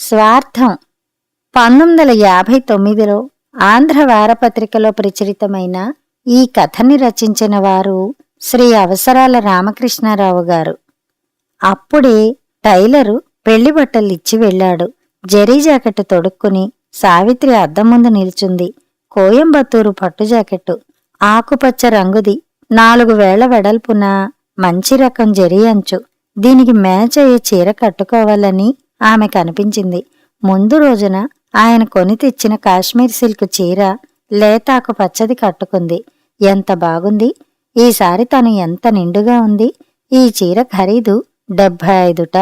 స్వార్థం 1959లో ఆంధ్ర వారపత్రికలో ప్రచురితమైన ఈ కథని రచించిన వారు శ్రీ అవసరాల రామకృష్ణారావు గారు. అప్పుడే టైలరు పెళ్లి బట్టలిచ్చి వెళ్లాడు. జరీ జాకెట్టు తొడుక్కుని సావిత్రి అద్దం ముందు నిల్చుంది. కోయంబత్తూరు పట్టు జాకెట్టు, ఆకుపచ్చ రంగుది, 4 వేళ్ల వెడల్పున మంచి రకం జరీ అంచు. దీనికి మ్యాచ్ అయ్యే చీర కట్టుకోవాలని ఆమె కనిపించింది. ముందు రోజున ఆయన కొని తెచ్చిన కాశ్మీర్ సిల్క్ చీర లేతాకు పచ్చది కట్టుకుంది. ఎంత బాగుంది! ఈసారి తను ఎంత నిండుగా ఉంది! ఈ చీర ఖరీదు 75ట.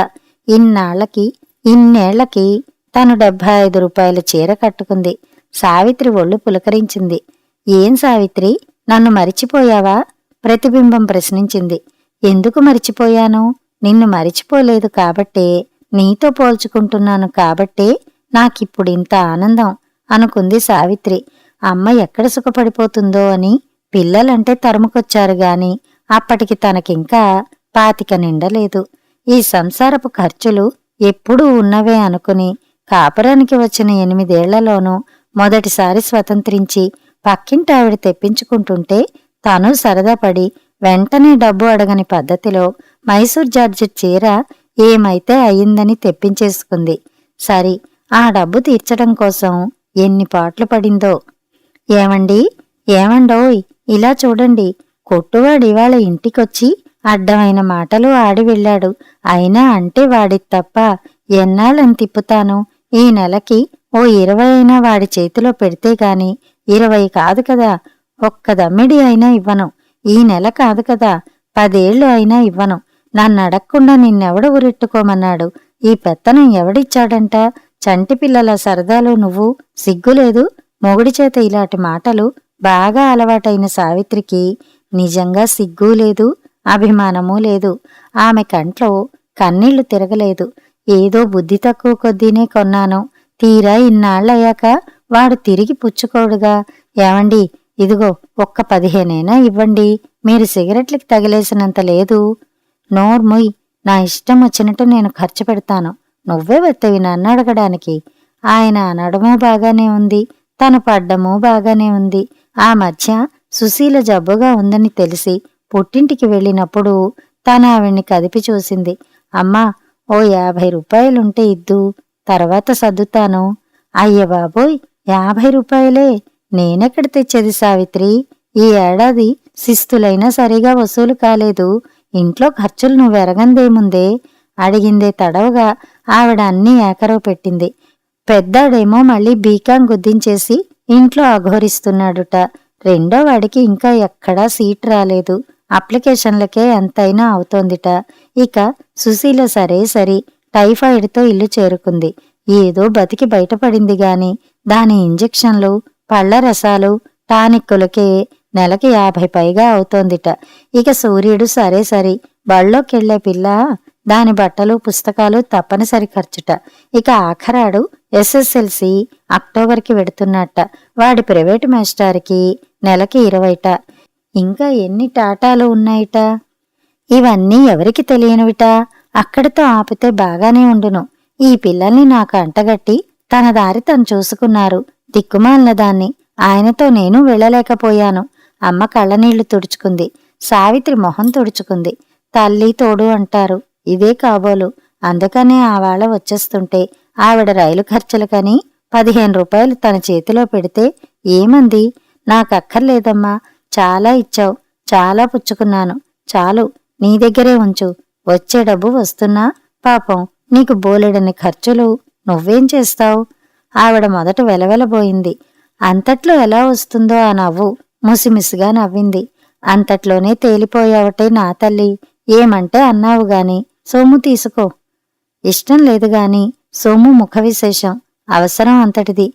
ఇన్నేళ్లకి తను 75 రూపాయల చీర కట్టుకుంది. సావిత్రి ఒళ్ళు పులకరించింది. ఏం సావిత్రి, నన్ను మరిచిపోయావా? ప్రతిబింబం ప్రశ్నించింది. ఎందుకు మరిచిపోయాను? నిన్ను మరిచిపోలేదు కాబట్టే, నీతో పోల్చుకుంటున్నాను కాబట్టే నాకిప్పుడింత ఆనందం అనుకుంది సావిత్రి. అమ్మ ఎక్కడ సుఖపడిపోతుందో అని పిల్లలంటే తరుముకొచ్చారు గాని అప్పటికి తనకింకా 25 నిండలేదు. ఈ సంసారపు ఖర్చులు ఎప్పుడూ ఉన్నవే అనుకుని కాపురానికి వచ్చిన 8 ఏళ్లలోనూ మొదటిసారి స్వతంత్రించి పక్కింటావిడ తెప్పించుకుంటుంటే తాను సరదాపడి వెంటనే డబ్బు అడగని పద్ధతిలో మైసూర్ జార్జెట్ చీర ఏమైతే అయిందని తెప్పించేసుకుంది. సరి, ఆ డబ్బు తీర్చడం కోసం ఎన్ని పాట్లు పడిందో. ఏమండోయ్, ఇలా చూడండి, కొట్టువాడివాళ ఇంటికొచ్చి అడ్డమైన మాటలు ఆడి వెళ్ళాడు. అయినా అంటే వాడిది తప్ప ఎన్నాళ్ళని తిప్పుతాను? ఈ నెలకి ఓ 20 అయినా వాడి చేతిలో పెడితే గాని 20 కాదు కదా, ఒక్క దమ్మిడి అయినా ఇవ్వను. ఈ నెల కాదు కదా, 10 ఏళ్ళు అయినా ఇవ్వను. నన్నడక్కుండా నిన్నెవడు ఉరెట్టుకోమన్నాడు? ఈ పెత్తనం ఎవడిచ్చాడంట? చంటి పిల్లల సరదాలు నువ్వు, సిగ్గులేదు? మొగుడి చేత ఇలాంటి మాటలు బాగా అలవాటైన సావిత్రికి నిజంగా సిగ్గూ లేదు, అభిమానమూ లేదు. ఆమె కంట్లో కన్నీళ్లు తిరగలేదు. ఏదో బుద్ధి తక్కువ కొద్దీనే కొన్నాను. తీరా ఇన్నాళ్లయ్యాక వాడు తిరిగి పుచ్చుకోడుగా. ఏమండి, ఇదిగో ఒక్క 15 ఇవ్వండి. మీరు సిగరెట్లకి తగిలేసినంత లేదు. నోర్ముయ్, నా ఇష్టం వచ్చినట్టు నేను ఖర్చు పెడతాను. నువ్వే వత్తవి నన్ను అడగడానికి. ఆయన అనడమూ బాగానే ఉంది, తను పడ్డమూ బాగానే ఉంది. ఆ మధ్య సుశీల జబ్బుగా ఉందని తెలిసి పుట్టింటికి వెళ్ళినప్పుడు తను ఆవిడ్ని కదిపి చూసింది. అమ్మా, ఓ 50 రూపాయలుంటే ఇద్దు, తర్వాత సర్దుతాను. అయ్య బాబోయ్, 50 రూపాయలే? నేనెక్కడ తెచ్చేది సావిత్రి? ఈ ఏడాది శిస్తులైనా సరిగా వసూలు కాలేదు. ఇంట్లో ఖర్చులు నువ్వెరగందేముందే? అడిగిందే తడవగా ఆవిడ అన్నీ ఏకరవు పెట్టింది. పెద్దాడేమో మళ్ళీ బీకాం గుద్దించేసి ఇంట్లో అఘోరిస్తున్నాడుట. రెండో వాడికి ఇంకా ఎక్కడా సీట్ రాలేదు. అప్లికేషన్లకే ఎంతైనా అవుతోందిట. ఇక సుశీల సరి టైఫాయిడ్తో ఇల్లు చేరుకుంది. ఏదో బతికి బయటపడింది గాని దాని ఇంజెక్షన్లు, పళ్ల రసాలు, టానిక్కులకే నెలకి 50 పైగా అవుతోందిట. ఇక సూర్యుడు సరి బళ్ళోకెళ్లే పిల్ల, దాని బట్టలు పుస్తకాలు తప్పనిసరి ఖర్చుట. ఇక ఆఖరాడు SSLC అక్టోబర్కి వెడుతున్నట్ట. వాడి ప్రైవేటు మాస్టారుకి నెలకి 20ట. ఇంకా ఎన్ని టాటాలు ఉన్నాయిట. ఇవన్నీ ఎవరికి తెలియనివిట. అక్కడితో ఆపితే బాగానే ఉండును. ఈ పిల్లల్ని నాకు అంటగట్టి తన దారి తను చూసుకున్నారు. దిక్కుమాలిన దాన్ని. ఆయనతో నేను వెళ్ళలేకపోయాను. అమ్మ కళ్ళనీళ్లు తుడుచుకుంది. సావిత్రి మొహం తుడుచుకుంది. తల్లి తోడు అంటారు, ఇదే కాబోలు. అందుకనే ఆవాళ వచ్చేస్తుంటే ఆవిడ రైలు ఖర్చులకని 15 రూపాయలు తన చేతిలో పెడితే ఏమంది? నాకక్కర్లేదమ్మా, చాలా ఇచ్చావు, చాలా పుచ్చుకున్నాను, చాలు, నీ దగ్గరే ఉంచు. వచ్చే డబ్బు వస్తున్నా పాపం నీకు బోలెడని ఖర్చులు, నువ్వేం చేస్తావు? ఆవిడ మొదట వెలవెలబోయింది. అంతట్లో ఎలా వస్తుందో ఆ నవ్వు. ముసిముసిగా నవ్వింది. అంతట్లోనే తేలిపోయావటే నా తల్లి. ఏమంటే అన్నావు గాని సొమ్ము తీసుకో. ఇష్టం లేదుగాని సొమ్ము ముఖ విశేషం, అవసరం అంతటిది.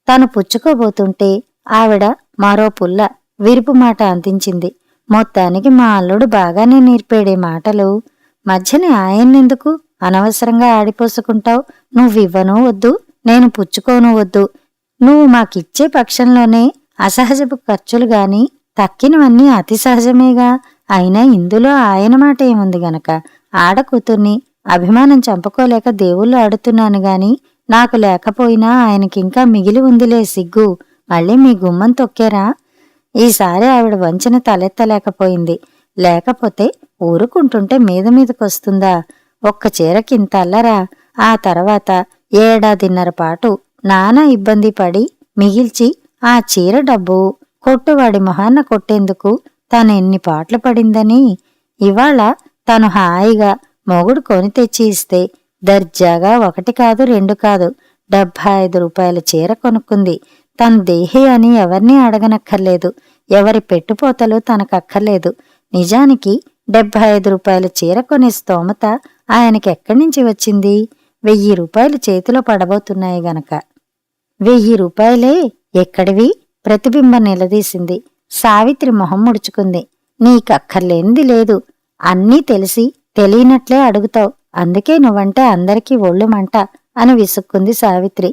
తను పుచ్చుకోబోతుంటే ఆవిడ మరో పుల్ల విరుపు మాట అందించింది. మొత్తానికి మా అల్లుడు బాగానే నేర్పేడే మాటలు. మధ్యని ఆయన్నెందుకు అనవసరంగా ఆడిపోసుకుంటావు? నువ్వివ్వనూ వద్దు, నేను పుచ్చుకోను వద్దు. నువ్వు మాకిచ్చే పక్షంలోనే అసహజపు ఖర్చులు గాని తక్కినవన్నీ అతి సహజమేగా. అయినా ఇందులో ఆయన మాట ఏముంది గనక. ఆడకూతుర్ని అభిమానం చంపుకోలేక దేవుళ్ళు ఆడుతున్నాను గాని నాకు లేకపోయినా ఆయనకింకా మిగిలి ఉందిలే సిగ్గు. మళ్ళీ మీ గుమ్మం తొక్కారా? ఈసారి ఆవిడ వంచిన తలెత్తలేకపోయింది. లేకపోతే ఊరుకుంటుంటే మీద మీదకొస్తుందా? ఒక్క చీరకింత అల్లరా? ఆ తర్వాత ఏడాదిన్నర పాటు నానా ఇబ్బంది పడి మిగిల్చి ఆ చీర డబ్బు కొట్టువాడి మొహాన్న కొట్టేందుకు తనెన్ని పాట్లు పడిందని. ఇవాళ తను హాయిగా మొగుడు కొని తెచ్చి ఇస్తే దర్జాగా 1 కాదు 2 కాదు 75 రూపాయల చీర కొనుక్కుంది. తను దేహి అని ఎవరినీ అడగనక్కర్లేదు. ఎవరి పెట్టుపోతలు తనకక్కర్లేదు. నిజానికి 75 రూపాయల చీర కొనే స్తోమత ఆయనకెక్కడ్నించి వచ్చింది? 1000 రూపాయలు చేతిలో పడబోతున్నాయి గనక. 1000 రూపాయలే ఎక్కడివి? ప్రతిబింబం నిలదీసింది. సావిత్రి మొహం ముడుచుకుంది. నీకక్కర్లేనిది లేదు. అన్నీ తెలిసి తెలియనట్లే అడుగుతావు. అందుకే నువ్వంటే అందరికీ ఒళ్ళు మంట అని విసుక్కుంది సావిత్రి.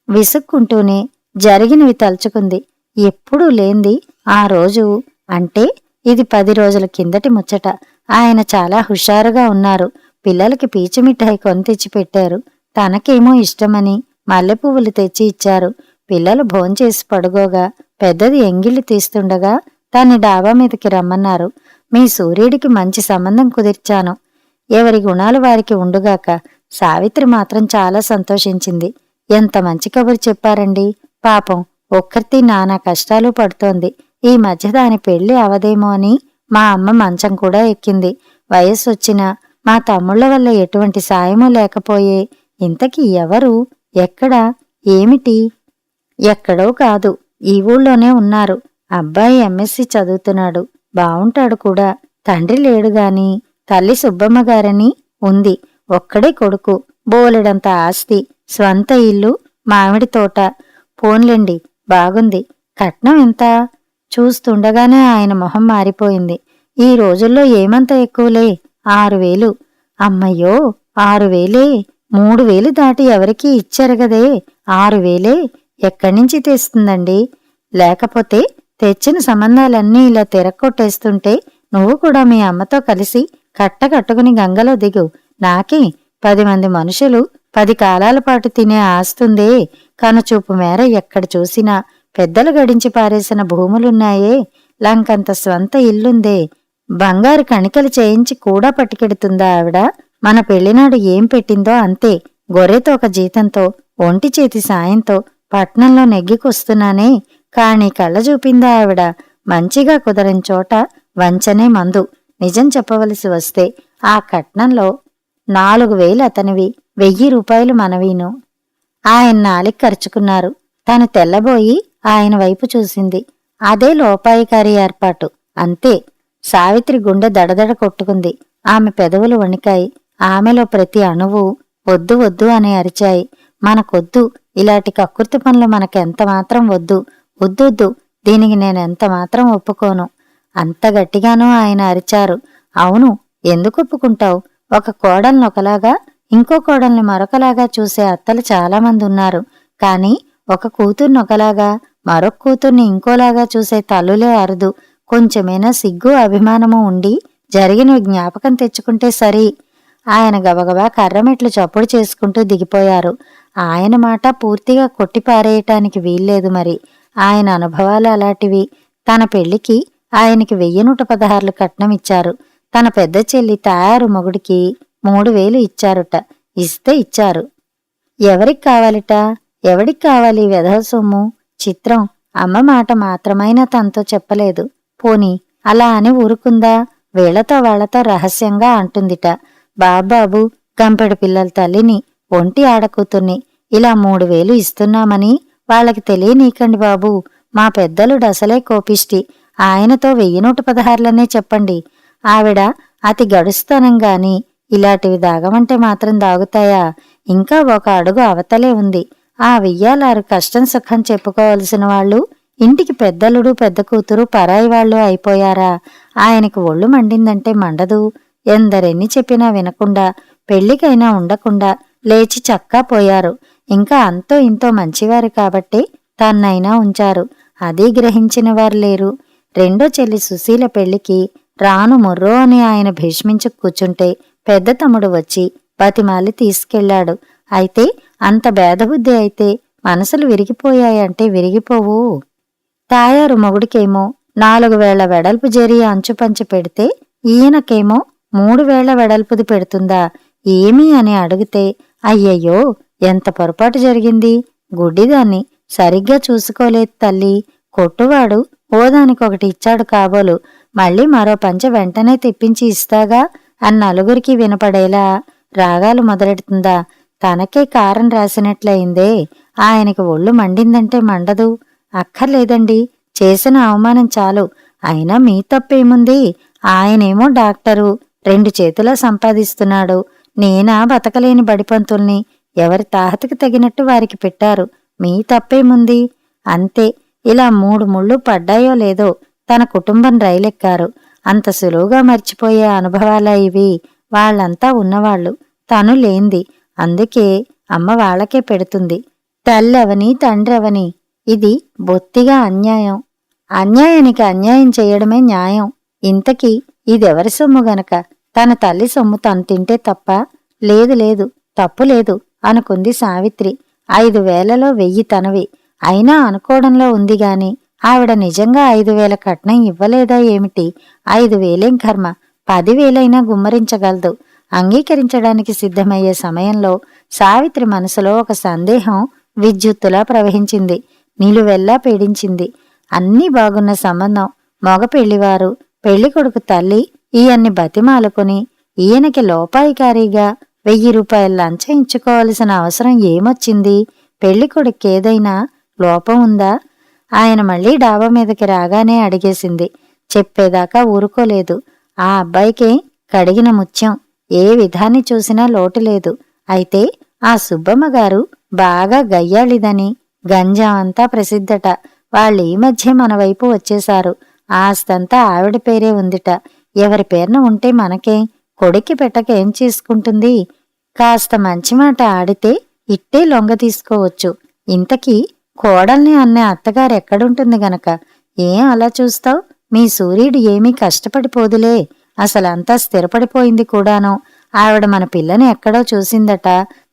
విసుక్కుంటూనే జరిగినవి తలుచుకుంది. ఎప్పుడూ లేంది ఆ రోజు. అంటే ఇది 10 రోజుల కిందటి ముచ్చట. ఆయన చాలా హుషారుగా ఉన్నారు. పిల్లలకి పీచుమిఠాయి కొని తెచ్చి పెట్టారు. తనకేమో ఇష్టమని మల్లెపువ్వులు తెచ్చి ఇచ్చారు. పిల్లలు భోంచేసి పడుకోగా పెద్దది ఎంగిళ్ళు తీస్తుండగా దాన్ని డాబా మీదకి రమ్మన్నారు. మీ సూర్యుడికి మంచి సంబంధం కుదిర్చాను. ఎవరి గుణాలు వారికి ఉండుగాక. సావిత్రి మాత్రం చాలా సంతోషించింది. ఎంత మంచి కబురు చెప్పారండి. పాపం ఒక్కర్తి నానా కష్టాలు పడుతోంది. ఈ మధ్య దాని పెళ్లి అవదేమో అని మా అమ్మ మంచం కూడా ఎక్కింది. వయస్సొచ్చినా మా తమ్ముళ్ల వల్ల ఎటువంటి సాయమూ లేకపోయే. ఇంతకీ ఎవరు? ఎక్కడ? ఏమిటి? ఎక్కడో కాదు, ఈ ఊళ్ళోనే ఉన్నారు. అబ్బాయి ఎంఎస్సి చదువుతున్నాడు. బావుంటాడు కూడా. తండ్రి లేడుగాని తల్లి సుబ్బమ్మగారని ఉంది. ఒక్కడే కొడుకు. బోలెడంత ఆస్తి, స్వంత ఇల్లు, మామిడి తోట. పోన్లెండి, బాగుంది. కట్నం ఎంత? చూస్తుండగానే ఆయన మొహం మారిపోయింది. ఈ రోజుల్లో ఏమంత ఎక్కువలే, 6000. అమ్మయ్యో, 6000? 3000 దాటి ఎవరికీ ఇచ్చెరగదే. 6000 ఎక్కడ్నించి తెస్తుందండి? లేకపోతే తెచ్చిన సంబంధాలన్నీ ఇలా తిరక్కొట్టేస్తుంటే నువ్వు కూడా మీ అమ్మతో కలిసి కట్టకట్టుకుని గంగలో దిగు. నాకే 10 మంది మనుషులు 10 కాలాల పాటు తినే ఆస్తుందే. కనుచూపు మేర ఎక్కడ చూసినా పెద్దలు గడించి పారేసిన భూములున్నాయే. లంకంత స్వంత ఇల్లుందే. బంగారు కణికలు చేయించి కూడా పట్టుకెడుతుందా ఆవిడ? మన పెళ్లినాడు ఏం పెట్టిందో అంతే. గొర్రెతో ఒక జీతంతో, ఒంటి చేతి సాయంతో పట్నంలో నెగ్గికొస్తున్నానే. కాని కళ్ళ చూపిందా ఆవిడ? మంచిగా కుదరని చోట వంచనే మందు. నిజం చెప్పవలసి వస్తే ఆ కట్నంలో 4000 అతనివి, 1000 రూపాయలు మనవీను. ఆయన నాలిక కరుచుకున్నారు. తను తెల్లబోయి ఆయన వైపు చూసింది. అదే లోపాయికారి ఏర్పాటు, అంతే. సావిత్రి గుండె దడదడ కొట్టుకుంది. ఆమె పెదవులు వణికాయి. ఆమెలో ప్రతి అణువు వద్దు వద్దు అని అరిచాయి. మనకొద్దు, ఇలాంటి కక్కుర్తి పనులు మనకెంతమాత్రం వద్దు. వద్దొద్దు, దీనికి నేనెంతమాత్రం ఒప్పుకోను. అంత గట్టిగానూ ఆయన అరిచారు. అవును, ఎందుకు ఒప్పుకుంటావు? ఒక కోడల్ని ఒకలాగా, ఇంకో కోడల్ని మరొకలాగా చూసే అత్తలు చాలామంది ఉన్నారు. కాని ఒక కూతుర్ని ఒకలాగా, మరొక కూతుర్ని ఇంకోలాగా చూసే తల్లులే అరుదు. కొంచెమైనా సిగ్గు అభిమానము ఉండి జరిగినవి జ్ఞాపకం తెచ్చుకుంటే సరి. ఆయన గబగబా కర్రమెట్లు చప్పుడు చేసుకుంటూ దిగిపోయారు. ఆయన మాట పూర్తిగా కొట్టిపారేయటానికి వీల్లేదు మరి. ఆయన అనుభవాలు అలాంటివి. తన పెళ్లికి ఆయనకి 1116 కట్నం ఇచ్చారు. తన పెద్ద చెల్లి తయారు మొగుడికి 3000 ఇచ్చారుట. ఇస్తే ఇచ్చారు. ఎవరికి కావాలిట? ఎవడికి కావాలి వెధవ సొమ్ము? చిత్రం, అమ్మ మాట మాత్రమైనా తనతో చెప్పలేదు. పోని అలా అని ఊరుకుందా? వీళ్లతో వాళ్లతో రహస్యంగా అంటుందిట. బాబాబు, గంపెడు పిల్లల తల్లిని, ఒంటి ఆడకూతుర్ని ఇలా 3000 ఇస్తున్నామని వాళ్ళకి తెలియనీకండి బాబూ. మా పెద్దలుడు అసలే కోపిష్టి. ఆయనతో 1116లనే చెప్పండి. ఆవిడ అతి గడుస్తనంగాని ఇలాంటివి దాగమంటే మాత్రం దాగుతాయా? ఇంకా ఒక అడుగు అవతలే ఉంది. ఆ వెయ్యాలారు కష్టం సుఖం చెప్పుకోవలసిన వాళ్ళు ఇంటికి పెద్దలుడు పెద్ద కూతురు పరాయి వాళ్ళు అయిపోయారా? ఆయనకు ఒళ్ళు మండిందంటే మండదు. ఎందరెన్ని చెప్పినా వినకుండా, పెళ్లికైనా ఉండకుండా లేచి చక్కా పోయారు. ఇంకా అంతో ఇంతో మంచివారు కాబట్టే తన్నైనా ఉంచారు. అదీ గ్రహించిన వారు లేరు. రెండో చెల్లి సుశీల పెళ్లికి రాను మొర్రో అని ఆయన భీష్మించు కూర్చుంటే పెద్ద తమ్ముడు వచ్చి బతిమాలి తీసుకెళ్లాడు. అయితే అంత భేదబుద్ధి అయితే మనసులు విరిగిపోయాయంటే విరిగిపోవు. తాయారు మొగుడికేమో 4 వేళ్ల వెడల్పు జరీ అంచుపంచి పెడితే ఈయనకేమో 3 వేళ్ల వెడల్పుది పెడుతుందా ఏమీ అని అడిగితే, అయ్యయ్యో ఎంత పొరపాటు జరిగింది, గుడ్డిదాన్ని, సరిగ్గా చూసుకోలేదు తల్లి, కొట్టువాడు ఓదానికొకటి ఇచ్చాడు కాబోలు, మళ్ళీ మరో పంచె వెంటనే తెప్పించి ఇస్తాగా అని నలుగురికి వినపడేలా రాగాలు మొదలెడుతుందా. తనకే కారం రాసినట్లయిందే. ఆయనకి ఒళ్ళు మండిందంటే మండదు. అక్కర్లేదండి, చేసిన అవమానం చాలు. అయినా మీ తప్పేముంది? ఆయనేమో డాక్టరు, 2 చేతులా సంపాదిస్తున్నాడు. నేనా బతకలేని బడిపంతుల్ని. ఎవరి తాహతకి తగినట్టు వారికి పెట్టారు. మీ తప్పేముంది? అంతే. ఇలా 3 ముళ్ళు పడ్డాయో లేదో తన కుటుంబం రైలెక్కారు. అంత సులువుగా మర్చిపోయే అనుభవాలా ఇవి? వాళ్లంతా ఉన్నవాళ్లు, తను లేంది. అందుకే అమ్మ వాళ్లకే పెడుతుంది. తల్లెవని తండ్రెవని. ఇది బొత్తిగా అన్యాయం. అన్యాయానికి అన్యాయం చేయడమే న్యాయం. ఇంతకీ ఇదెవరి సొమ్ము గనక తన తల్లి సొమ్ము తను తింటే తప్ప? లేదు లేదు, తప్పులేదు అనుకుంది సావిత్రి. 5,000లో 1,000 తనవి. అయినా అనుకోవడంలో ఉందిగాని ఆవిడ నిజంగా 5,000 కట్నం ఇవ్వలేదా ఏమిటి? 5,000ఏం కర్మ, 10,000అయినా గుమ్మరించగలదు. అంగీకరించడానికి సిద్ధమయ్యే సమయంలో సావిత్రి మనసులో ఒక సందేహం విద్యుత్తులా ప్రవహించింది. నిలువెల్లా పీడించింది. అన్నీ బాగున్న సంబంధం. మగ పెళ్లివారు, పెళ్లికొడుకు తల్లి ఈయన్ని బతిమాలుకుని ఈయనకి లోపాయికారీగా 1,000 రూపాయల లంచం ఇచ్చుకోవలసిన అవసరం ఏమొచ్చింది? పెళ్లికొడుకేదైనా లోపం ఉందా? ఆయన మళ్లీ డాబా మీదకి రాగానే అడిగేసింది. చెప్పేదాకా ఊరుకోలేదు. ఆ అబ్బాయికే కడిగిన ముత్యం. ఏ విధాన్ని చూసినా లోటు లేదు. అయితే ఆ సుబ్బమ్మగారు బాగా గయ్యాళిదని గంజాం అంతా ప్రసిద్ధట. వాళ్ళీ మధ్య మన వైపు వచ్చేశారు. ఆస్తంతా ఆవిడ పేరే ఉందిట. ఎవరి పేరున ఉంటే మనకే, కొడుక్కి పెట్టక ఏం చేసుకుంటుంది? కాస్త మంచి మాట ఆడితే ఇట్టే లొంగ తీసుకోవచ్చు. ఇంతకీ కోడల్ని అన్నే అత్తగారెక్కడుంటుంది గనక? ఏం అలా చూస్తావ్? మీ సూర్యుడు ఏమీ కష్టపడిపోదులే. అసలంతా స్థిరపడిపోయింది కూడాను. ఆవిడ మన పిల్లని ఎక్కడో చూసిందట,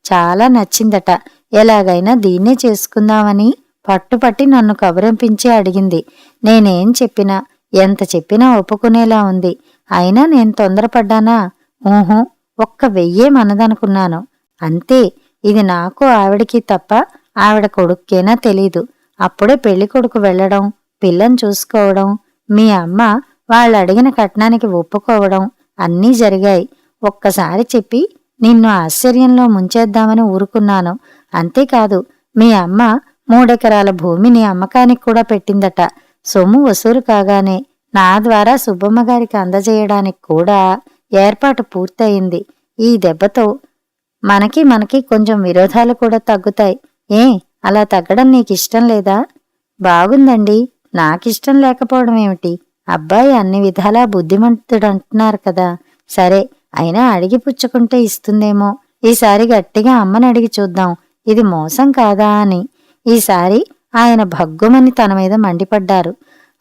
చాలా నచ్చిందట. ఎలాగైనా దీన్నే చేసుకుందామని పట్టుపట్టి నన్ను కబురంపించి అడిగింది. నేనేం చెప్పినా, ఎంత చెప్పినా ఒప్పుకునేలా ఉంది. అయినా నేను తొందరపడ్డానా? ఊహూ, ఒక్క 1,000 మనదనుకున్నాను. అంతే. ఇది నాకు ఆవిడికి తప్ప ఆవిడ కొడుక్కేనా తెలీదు. అప్పుడే పెళ్లికొడుకు వెళ్లడం, పిల్లని చూసుకోవడం, మీ అమ్మ వాళ్ళడిగిన కట్నానికి ఒప్పుకోవడం అన్నీ జరిగాయి. ఒక్కసారి చెప్పి నిన్ను ఆశ్చర్యంలో ముంచేద్దామని ఊరుకున్నాను. అంతేకాదు, మీ అమ్మ 3 ఎకరాల భూమిని అమ్మకానికి కూడా పెట్టిందట. సొమ్ము వసూలు కాగానే నా ద్వారా సుబ్బమ్మగారికి అందజేయడానికి కూడా ఏర్పాటు పూర్తయింది. ఈ దెబ్బతో మనకి కొంచెం విరోధాలు కూడా తగ్గుతాయి. ఏ, అలా తగ్గడం నీకిష్టం లేదా? బాగుందండి. నాకిష్టం లేకపోవడం ఏమిటి? అబ్బాయి అన్ని విధాలా బుద్ధిమంతుడంటున్నారు కదా. సరే, అయినా అడిగి పుచ్చుకుంటే ఇస్తుందేమో. ఈసారి గట్టిగా అమ్మని అడిగి చూద్దాం, ఇది మోసం కాదా అని. ఈసారి ఆయన భగ్గుమని తన మీద మండిపడ్డారు.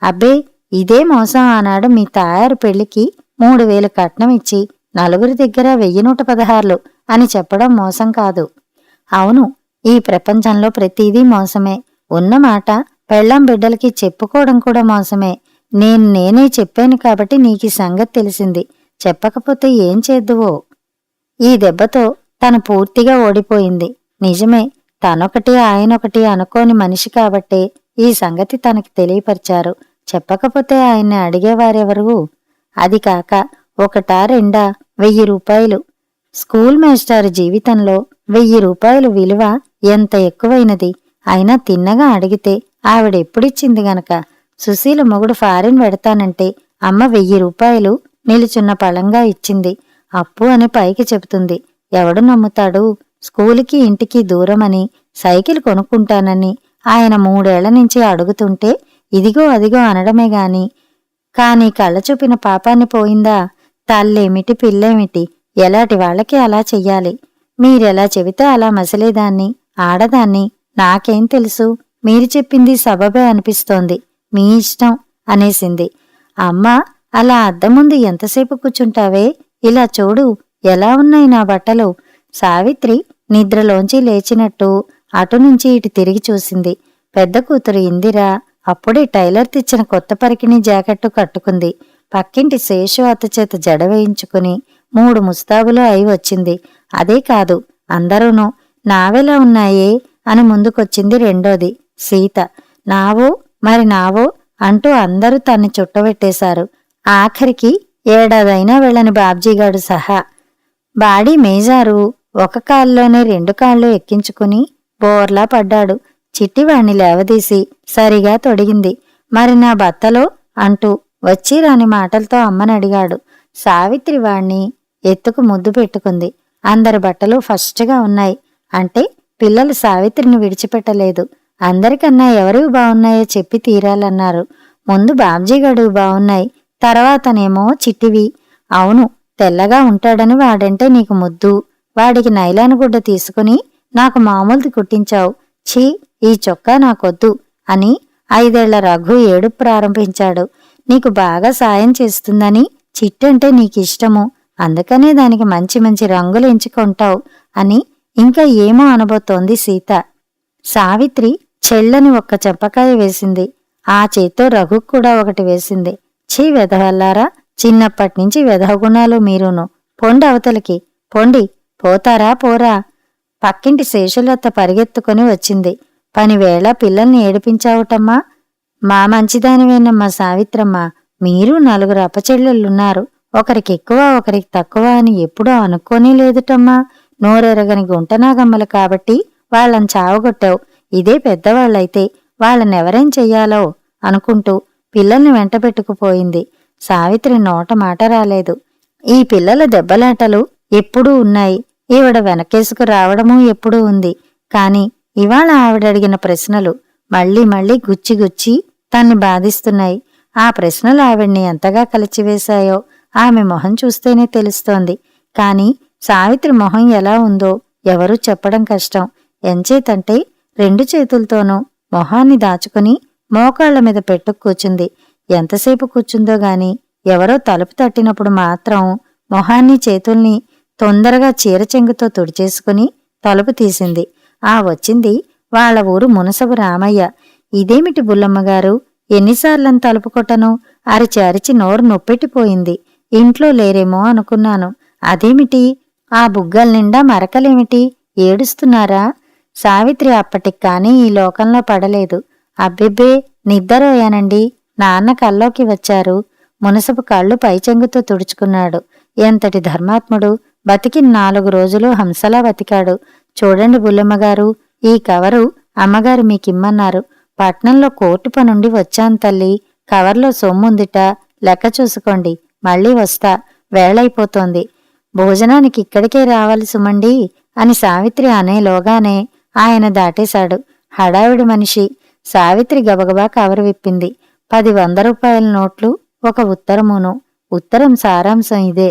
అబ్బే, ఇదే మోసం. ఆనాడు మీ తాయారు పెళ్లికి 3,000 కట్నం ఇచ్చి నలుగురి దగ్గర 1,116 అని చెప్పడం మోసం కాదు. అవును, ఈ ప్రపంచంలో ప్రతిదీ మోసమే. ఉన్నమాట పెళ్ళాం బిడ్డలకి చెప్పుకోవడం కూడా మోసమే. నేనే చెప్పాను కాబట్టి నీకీ సంగతి తెలిసింది. చెప్పకపోతే ఏం చేద్దువో. ఈ దెబ్బతో తను పూర్తిగా ఓడిపోయింది. నిజమే, తనొకటి ఆయనొకటి అనుకోని మనిషి కాబట్టే ఈ సంగతి తనకి తెలియపరిచారు. చెప్పకపోతే ఆయన్ని అడిగేవారెవరు? అది కాక ఒకటా రెండా 1,000 రూపాయలు. స్కూల్ మేస్టారు జీవితంలో 1,000 రూపాయలు విలువ ఎంత ఎక్కువైనది. అయినా తిన్నగా అడిగితే ఆవిడెప్పుడిచ్చింది గనక. సుశీల మొగుడు ఫారిన్ వెడతానంటే అమ్మ 1,000 రూపాయలు నిలుచున్న పళంగా ఇచ్చింది. అప్పు అని పైకి చెబుతుంది. ఎవడు నమ్ముతాడు? స్కూలుకి ఇంటికి దూరమని సైకిల్ కొనుక్కుంటానని ఆయన 3 ఏళ్ల నుంచి అడుగుతుంటే ఇదిగో అదిగో అనడమే గాని కాని కళ్ళ చూపిన పాపాన్ని పోయిందా? తల్లేమిటి పిల్లేమిటి, ఎలాంటి వాళ్ళకి అలా చెయ్యాలి. మీరెలా చెబితే అలా మసిలేదాన్ని, ఆడదాన్ని. నాకేం తెలుసు? మీరు చెప్పింది సబబే అనిపిస్తోంది. మీ ఇష్టం అనేసింది. అమ్మ, అలా అద్దం ముందు ఎంతసేపు కూర్చుంటావే? ఇలా చూడు, ఎలా ఉన్నాయి నా బట్టలు. సావిత్రి నిద్రలోంచి లేచినట్టు అటు నుంచి ఇటు తిరిగి చూసింది. పెద్ద కూతురు ఇందిర అప్పుడే టైలర్ తెచ్చిన కొత్త పరికిణి జాకెట్టు కట్టుకుంది. పక్కింటి శేషు అతచేత జడ వేయించుకుని 3 ముస్తాబులు అయి వచ్చింది. అదే కాదు, అందరూనూ నావెలా ఉన్నాయే అని ముందుకొచ్చింది రెండోది సీత. నావో మరి నావో అంటూ అందరూ తన్ని చుట్టబెట్టేశారు. ఆఖరికి ఏడాదైనా వెళ్ళని బాబ్జీగాడు సహా. బాడీ మేజారు ఒక కాల్లోనే 2 కాళ్ళు ఎక్కించుకుని బోర్లా పడ్డాడు. చిట్టివాణ్ణి లేవదీసి సరిగా తొడిగింది. మరి నా బత్తలో అంటూ వచ్చి రాని మాటలతో అమ్మనడిగాడు. సావిత్రి వాణ్ణి ఎత్తుకు ముద్దు పెట్టుకుంది. అందరి బట్టలు ఫస్ట్గా ఉన్నాయి. అంటే పిల్లలు సావిత్రిని విడిచిపెట్టలేదు. అందరికన్నా ఎవరివి బావున్నాయో చెప్పి తీరాలన్నారు. ముందు బాబ్జీగడివి బావున్నాయి, తర్వాతనేమో చిట్టివి. అవును, తెల్లగా ఉంటాడని వాడంటే నీకు ముద్దు. వాడికి నైలాన్ గుడ్డ తీసుకుని నాకు మామూలుది కుట్టించావు. ఛీ, ఈ చొక్కా నాకొద్దు అని 5 ఏళ్ల రఘు ఏడుపు ప్రారంభించాడు. నీకు బాగా సాయం చేస్తుందని చిట్టంటే నీకిష్టము, అందుకనే దానికి మంచి మంచి రంగులు ఎంచుకుంటావు అని ఇంకా ఏమో అనబోతోంది సీత. సావిత్రి చెల్లని ఒక్క చెంపకాయ వేసింది. ఆ చేత్తో రఘుకు కూడా ఒకటి వేసింది. ఛీ వెధవల్లారా, చిన్నప్పటినుంచి వెధవగుణాలు మీరును. పొండి అవతలికి పొండి. పోతారా పోరా. పక్కింటి శేషులత్త పరిగెత్తుకుని వచ్చింది. పనివేళ పిల్లల్ని ఏడిపించావుటమ్మా. మా మంచిదానివేనమ్మా సావిత్రమ్మ. మీరు 4 అప్పచెల్లెళ్ళున్నారు. ఒకరికి ఎక్కువ ఒకరికి తక్కువ అని ఎప్పుడూ అనుకోనే లేదుటమ్మా. నోరెరగని గుంటనాగమ్మలు కాబట్టి వాళ్ళని చావగొట్టావు. ఇదే పెద్దవాళ్ళైతే వాళ్ళనెవరేం చెయ్యాలో అనుకుంటూ పిల్లల్ని వెంటబెట్టుకుపోయింది. సావిత్రి నోట మాట రాలేదు. ఈ పిల్లల దెబ్బలాటలు ఎప్పుడూ ఉన్నాయి. ఈవిడ వెనకేసుకు రావడమూ ఎప్పుడూ ఉంది. కాని ఇవాళ ఆవిడడిగిన ప్రశ్నలు మళ్లీ మళ్లీ గుచ్చి గుచ్చి తన్ని బాధిస్తున్నాయి. ఆ ప్రశ్నలు ఆవిడ్ని ఎంతగా కలిచివేశాయో ఆమె మొహం చూస్తేనే తెలుస్తోంది. కాని సావిత్రి మొహం ఎలా ఉందో ఎవరూ చెప్పడం కష్టం. ఎంచేతంటే 2 చేతులతోనూ మొహాన్ని దాచుకుని మోకాళ్ల మీద పెట్టు కూర్చుంది. ఎంతసేపు కూర్చుందో గాని ఎవరో తలుపు తట్టినప్పుడు మాత్రం మొహాన్ని చేతుల్ని తొందరగా చీరచెంగుతో తుడిచేసుకుని తలుపు తీసింది. ఆ వచ్చింది వాళ్ల ఊరు మునసబు రామయ్య. ఇదేమిటి బుల్లమ్మగారు, ఎన్నిసార్లని తలుపు కొట్టను? అరిచి అరిచి నోరు నొప్పెట్టిపోయింది. ఇంట్లో లేరేమో అనుకున్నాను. అదేమిటి ఆ బుగ్గల నిండా మరకలేమిటి? ఏడుస్తున్నారా? సావిత్రి అప్పటిక్కానీ ఈ లోకంలో పడలేదు. అబ్బెబ్బే, నిద్దరోయానండి. నాన్న కల్లోకి వచ్చారు. మునసపు కళ్ళు పైచెంగుతో తుడుచుకున్నాడు. ఎంతటి ధర్మాత్ముడు! బతికి 4 రోజులు హంసలా బతికాడు. చూడండి బుల్లమ్మగారు, ఈ కవరు అమ్మగారు మీకిమ్మన్నారు. పట్నంలో కోర్టు పనుండి వచ్చాను తల్లి. కవర్లో సొమ్ముందిట, లెక్క చూసుకోండి. మళ్ళీ వస్తా, వేళైపోతోంది. భోజనానికి ఇక్కడికే రావాలి సుమండి అని సావిత్రి అనేలోగానే ఆయన దాటేశాడు. హడావిడి మనిషి. సావిత్రి గబగబా కవరు విప్పింది. 10 100 నోట్లు, ఒక ఉత్తరమును. ఉత్తరం సారాంశం ఇదే: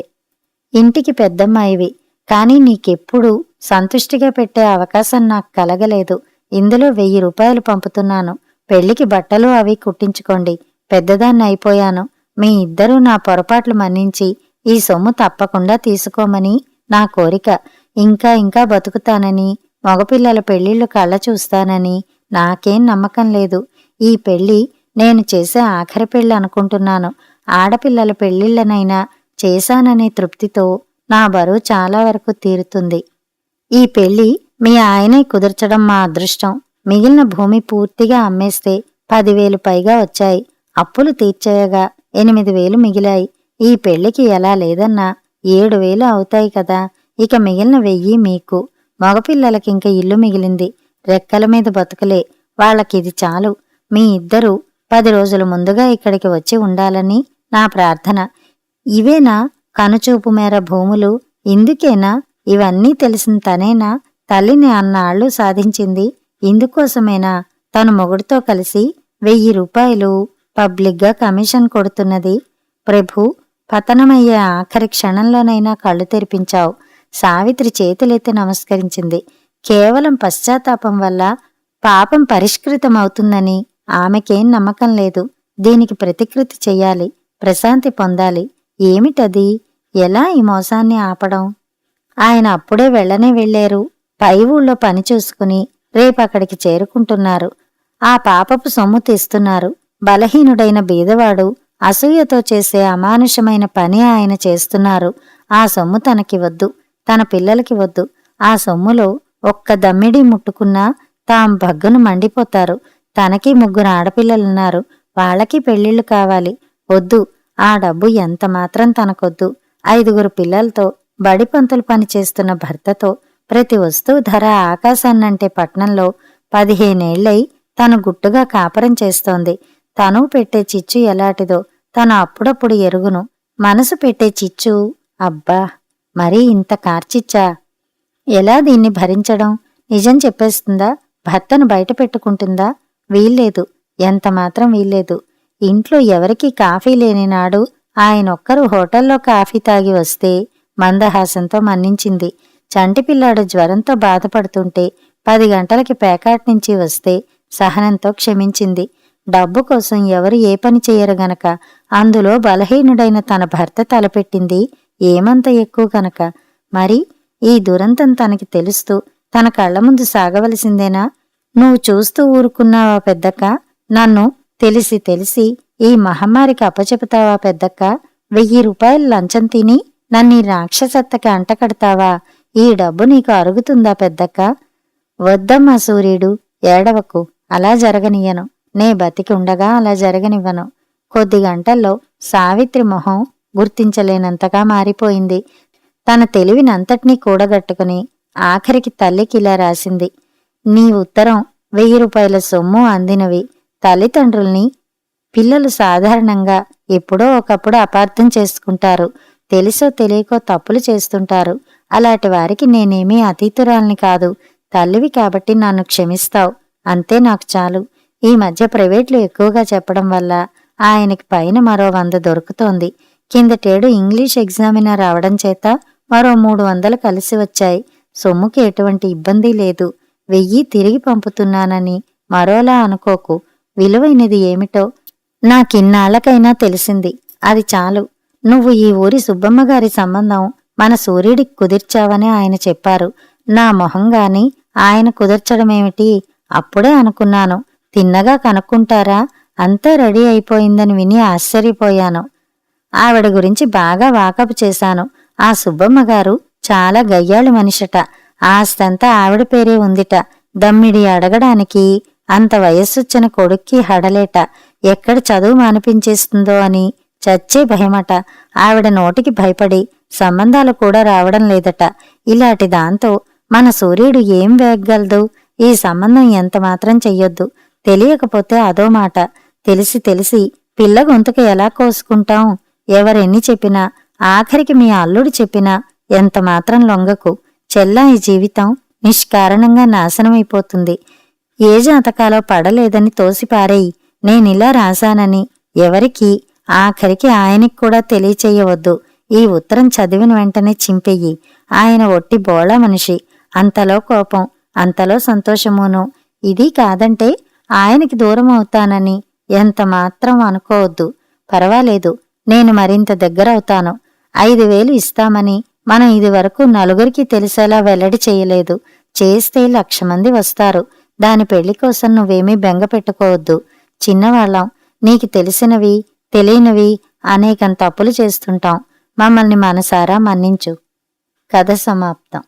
ఇంటికి పెద్దమ్మాయివి, కాని నీకెప్పుడూ సంతుష్టిగా పెట్టే అవకాశం నాకు కలగలేదు. ఇందులో 1000 రూపాయలు పంపుతున్నాను. పెళ్లికి బట్టలు అవి కుట్టించుకోండి. పెద్దదాన్ని అయిపోయాను. మీ ఇద్దరూ నా పొరపాట్లు మన్నించి ఈ సొమ్ము తప్పకుండా తీసుకోమని నా కోరిక. ఇంకా ఇంకా బతుకుతానని, మగపిల్లల పెళ్లిళ్లు కళ్ళ చూస్తానని నాకేం నమ్మకం లేదు. ఈ పెళ్లి నేను చేసే ఆఖరి పెళ్లి అనుకుంటున్నాను. ఆడపిల్లల పెళ్లిళ్లనైనా చేశాననే తృప్తితో నా బరువు చాలా వరకు తీరుతుంది. ఈ పెళ్లి మీ ఆయనే కుదర్చడం మా అదృష్టం. మిగిలిన భూమి పూర్తిగా అమ్మేస్తే 10,000 పైగా వచ్చాయి. అప్పులు తీర్చేయగా 8,000 మిగిలాయి. ఈ పెళ్లికి ఎలా లేదన్నా 7,000 అవుతాయి కదా. ఇక మిగిలిన 1,000 మీకు. మగపిల్లలకింక ఇల్లు మిగిలింది. రెక్కల మీద బతుకులే. వాళ్ళకిది చాలు. మీ ఇద్దరూ 10 రోజుల ముందుగా ఇక్కడికి వచ్చి ఉండాలని నా ప్రార్థన. ఇవేనా కనుచూపు మేర భూములు? ఇందుకేనా ఇవన్నీ తెలిసిన తనేనా తల్లిని అన్నాళ్లు సాధించింది? ఇందుకోసమేనా తను మొగుడితో కలిసి 1000 రూపాయలు పబ్లిక్గా కమిషన్ కొడుతున్నది? ప్రభు, పతనమయ్యే ఆఖరి క్షణంలోనైనా కళ్ళు తెరిపించావు. సావిత్రి చేతులెత్తి నమస్కరించింది. కేవలం పశ్చాత్తాపం వల్ల పాపం పరిష్కృతమవుతుందని ఆమెకేం నమ్మకం లేదు. దీనికి ప్రతికృతి చెయ్యాలి, ప్రశాంతి పొందాలి. ఏమిటది? ఎలా ఈ మోసాన్ని ఆపడం? ఆయన అప్పుడే వెళ్ళనే వెళ్ళారు. పై ఊళ్ళో పని చూసుకుని రేపక్కడికి చేరుకుంటున్నారు. ఆ పాపపు సొమ్ము తెస్తున్నారు. బలహీనుడైన బీదవాడు అసూయతో చేసే అమానుషమైన పని ఆయన చేస్తున్నారు. ఆ సొమ్ము తనకి వద్దు, తన పిల్లలకి వద్దు. ఆ సొమ్ములో ఒక్క దమ్మిడి ముట్టుకున్నా తాం భగ్గును మండిపోతారు. తనకి 3 ఆడపిల్లలున్నారు. వాళ్ళకి పెళ్ళిళ్ళు కావాలి. వద్దు, ఆ డబ్బు ఎంతమాత్రం తనకొద్దు. 5 పిల్లలతో బడిపంతులు పనిచేస్తున్న భర్తతో ప్రతి వస్తువు ధర ఆకాశాన్నంటే పట్నంలో 15 ఏళ్లై తను గుట్టుగా కాపరం చేస్తోంది. తను పెట్టే చిచ్చు ఎలాంటిదో తను అప్పుడప్పుడు ఎరుగును. మనసు పెట్టే చిచ్చు, అబ్బా, మరీ ఇంత కార్చిచ్చా? ఎలా దీన్ని భరించడం? నిజం చెప్పేస్తుందా? భర్తను బయట పెట్టుకుంటుందా? వీల్లేదు, ఎంతమాత్రం వీల్లేదు. ఇంట్లో ఎవరికీ కాఫీ లేని నాడు ఆయనొక్కరు హోటల్లో కాఫీ తాగి వస్తే మందహాసంతో మన్నించింది. చంటిపిల్లాడు జ్వరంతో బాధపడుతుంటే 10 గంటలకి పేకాట్నుంచి వస్తే సహనంతో క్షమించింది. డబ్బు కోసం ఎవరు ఏ పని చెయ్యరు గనక, అందులో బలహీనుడైన తన భర్త తలపెట్టింది ఏమంత ఎక్కువ గనక. మరి ఈ దురంతం తనకి తెలుస్తూ తన కళ్ల ముందు సాగవలసిందేనా? నువ్వు చూస్తూ ఊరుకున్నావా పెద్దక్క? నన్ను తెలిసి తెలిసి ఈ మహమ్మారికి అప్పచెపుతావా పెద్దక్క? 1000 రూపాయలు లంచం తిని నన్నీ రాక్షసత్తకి అంటకడతావా? ఈ డబ్బు నీకు అరుగుతుందా పెద్దక్క? వద్దమ్మా సూర్యుడు, ఏడవకు. అలా జరగనియ్యను. నే బతికి ఉండగా అలా జరగనివ్వను. కొద్ది గంటల్లో సావిత్రి మొహం గుర్తించలేనంతగా మారిపోయింది. తన తెలివినంతటినీ కూడగట్టుకుని ఆఖరికి తల్లికిలా రాసింది. నీ ఉత్తరం 1000 రూపాయల సొమ్ము అందినవి. తల్లిదండ్రుల్ని పిల్లలు సాధారణంగా ఎప్పుడో ఒకప్పుడు అపార్థం చేసుకుంటారు. తెలిసో తెలియకో తప్పులు చేస్తుంటారు. అలాంటి వారికి నేనేమీ అతీతురాల్ని కాదు. తల్లివి కాబట్టి నన్ను క్షమిస్తావు. అంతే నాకు చాలు. ఈ మధ్య ప్రైవేట్లు ఎక్కువగా చెప్పడం వల్ల ఆయనకి పైన మరో 100 దొరుకుతోంది. కిందటేడు ఇంగ్లీష్ ఎగ్జామినర్ రావడం చేత మరో 300 కలిసి వచ్చాయి. సొమ్ముకి ఎటువంటి ఇబ్బంది లేదు. 1000 తిరిగి పంపుతున్నానని మరోలా అనుకోకు. విలువైనది ఏమిటో నాకిన్నాళ్లకైనా తెలిసింది. అది చాలు. నువ్వు ఈ ఊరి సుబ్బమ్మగారి సంబంధం మన సూర్యుడికి కుదిర్చావని ఆయన చెప్పారు. నా మొహంగాని ఆయన కుదర్చడమేమిటి? అప్పుడే అనుకున్నాను. తిన్నగా కనుక్కుంటారా? అంతా రెడీ అయిపోయిందని విని ఆశ్చర్యపోయాను. ఆవిడ గురించి బాగా వాకపు చేశాను. ఆ సుబ్బమ్మగారు చాలా గయ్యాళి మనిషట. ఆస్తంతా ఆవిడ పేరే ఉందిట. దమ్మిడి అడగడానికి అంత వయస్సొచ్చిన కొడుక్కి హడలేట. ఎక్కడ చదువు మానిపించేస్తుందో అని చచ్చే భయమట. ఆవిడ నోటికి భయపడి సంబంధాలు కూడా రావడం లేదట. ఇలాంటి దాంతో మన సూర్యుడు ఏం వేగగలదు? ఈ సంబంధం ఎంతమాత్రం చెయ్యొద్దు. తెలియకపోతే అదో మాట. తెలిసి తెలిసి పిల్ల గొంతుకు ఎలా కోసుకుంటాం? ఎవరెన్ని చెప్పినా, ఆఖరికి మీ అల్లుడు చెప్పినా ఎంతమాత్రం లొంగకు. చెల్లా ఈ జీవితం నిష్కారణంగా నాశనమైపోతుంది. ఏ జాతకాలో పడలేదని తోసిపారేయి. నేనిలా రాశానని ఎవరికీ, ఆఖరికి ఆయనకి కూడా తెలియచెయ్యవద్దు. ఈ ఉత్తరం చదివిన వెంటనే చింపెయ్యి. ఆయన ఒట్టి బోళా మనిషి. అంతలో కోపం, అంతలో సంతోషమును. ఇది కాదంటే ఆయనకి దూరం అవుతానని ఎంతమాత్రం అనుకోవద్దు. పర్వాలేదు, నేను మరింత దగ్గరవుతాను. 5000 ఇస్తామని మనం ఇదివరకు నలుగురికి తెలిసేలా వెల్లడి చేయలేదు. చేస్తే 1,00,000 మంది వస్తారు. దాని పెళ్లి కోసం నువ్వేమీ బెంగ పెట్టుకోవద్దు. చిన్నవాళ్ళం. నీకు తెలిసినవి తెలియనివి అనేకం తప్పులు చేస్తుంటాం. మమ్మల్ని మనసారా మన్నించు. కథ సమాప్తం.